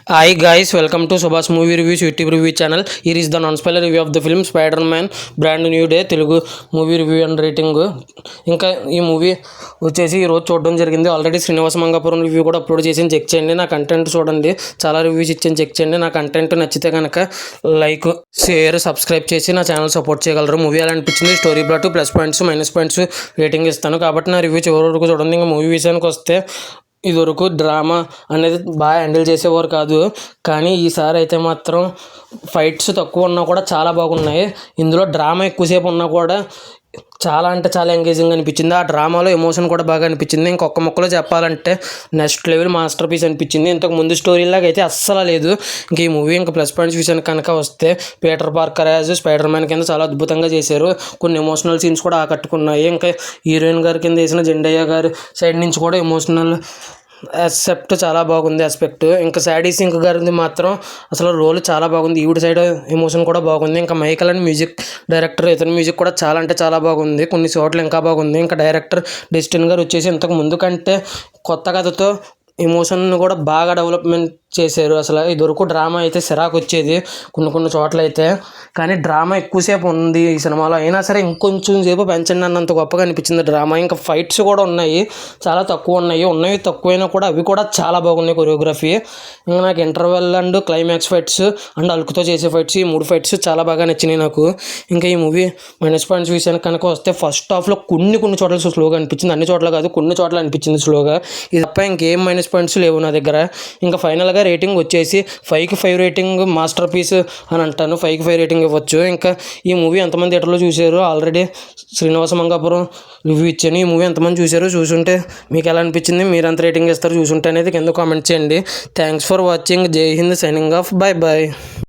Hi guys, welcome to Subhash Movie Reviews YouTube review channel. Here is the non-spoiler review of the film Spider-Man Brand New Day Telugu movie review and rating. ఇంకా ఈ movie వచ్చేసి ఈరోజు చూడడం జరిగింది. Already Srinivasa Mangapuram review కూడా upload చేసి check చేయండి. నా కంటెంట్ చూడండి, చాలా రివ్యూస్ ఇచ్చాను, చెక్ చేయండి. నా కంటెంట్ నచ్చితే కనుక లైక్, షేర్, సబ్స్క్రైబ్ చేసి నా ఛానల్ సపోర్ట్ చేయగలరు. మూవీ ఎలా అనిపించింది, story plot, plus points, minus points rating ఇస్తాను. కాబట్టి నా రివ్యూ చివరి వరకు చూడండి. ఇంకా మూవీ విషయానికి వస్తే ఇదివరకు డ్రామా అనేది బాగా హ్యాండిల్ చేసేవారు కాదు, కానీ ఈసారి అయితే మాత్రం ఫైట్స్ తక్కువ ఉన్నా కూడా చాలా బాగున్నాయి. ఇందులో డ్రామా ఎక్కువసేపు ఉన్నా కూడా చాలా అంటే చాలా ఎంగేజింగ్ అనిపించింది. ఆ డ్రామాలో ఎమోషన్ కూడా బాగా అనిపించింది. ఇంకొక ముక్కలో చెప్పాలంటే నెక్స్ట్ లెవెల్ మాస్టర్ పీస్ అనిపించింది. ఇంతకు ముందు స్టోరీలాగా అయితే అస్సలు లేదు. ఇంక ఈ మూవీ ఇంకా ప్లస్ పాయింట్స్ విషయానికి కనుక వస్తే Peter Parker as spider man కింద చాలా అద్భుతంగా చేశారు. కొన్ని ఎమోషనల్ సీన్స్ కూడా ఆకట్టుకున్నాయి. ఇంకా హీరోయిన్ గారి కింద వేసిన జెండయ్య గారి సైడ్ నుంచి కూడా ఎమోషనల్ యాక్సెప్ట్ చాలా బాగుంది ఆస్పెక్ట్. ఇంకా శాడీ సింక్ గారిది మాత్రం అసలు రోల్ చాలా బాగుంది. ఈవిడ సైడ్ ఎమోషన్ కూడా బాగుంది. ఇంకా మైకల్ అండ్ మ్యూజిక్ డైరెక్టర్, ఇతని మ్యూజిక్ కూడా చాలా అంటే చాలా బాగుంది. కొన్ని చోట్ల ఇంకా బాగుంది. ఇంకా డైరెక్టర్ డెస్టిన్ గారు వచ్చేసి ఇంతకు ముందు కంటే కొత్త కథతో ఎమోషన్ కూడా బాగా డెవలప్మెంట్ చేశారు. అసలు ఇదివరకు డ్రామా అయితే సిరాకు వచ్చేది కొన్ని చోట్ల అయితే, కానీ డ్రామా ఎక్కువసేపు ఉంది ఈ సినిమాలో. అయినా సరే ఇంకొంచెం సేపు పెంచండి అన్నంత గొప్పగా అనిపించింది డ్రామా. ఇంకా ఫైట్స్ కూడా ఉన్నాయి, చాలా తక్కువ ఉన్నవి తక్కువైనా కూడా అవి కూడా చాలా బాగున్నాయి కొరియోగ్రఫీ. ఇంకా నాకు interval and climax fights and అలుకుతో చేసే ఫైట్స్, ఈ 3 ఫైట్స్ చాలా బాగా నచ్చినాయి నాకు. ఇంకా ఈ మూవీ మైనస్ పాయింట్స్ విషయానికి కనుక వస్తే ఫస్ట్ హాఫ్లో కొన్ని చోట్ల స్లోగా అనిపించింది. అన్ని చోట్ల కాదు, కొన్ని చోట్ల అనిపించింది స్లోగా. ఇది తప్ప ఇంకేం మైనస్ పాయింట్స్ లేవు నా దగ్గర. ఇంకా ఫైనల్గా రేటింగ్ వచ్చేసి 5కి 5 రేటింగ్ మాస్టర్ పీస్ అని అంటాను. 5కి 5 రేటింగ్ ఇవ్వచ్చు. ఇంకా ఈ మూవీ ఎంతమంది థియేటర్లో చూశారు, ఆల్రెడీ శ్రీనివాస మంగాపురం రివ్యూ ఇచ్చాను. ఈ మూవీ ఎంతమంది చూశారు, చూసుంటే మీకు ఎలా అనిపించింది, మీరు ఎంత రేటింగ్ ఇస్తారు చూసుంటే అనేది కింద కామెంట్ చేయండి. Thanks for watching. జై Hind, signing off. Bye bye.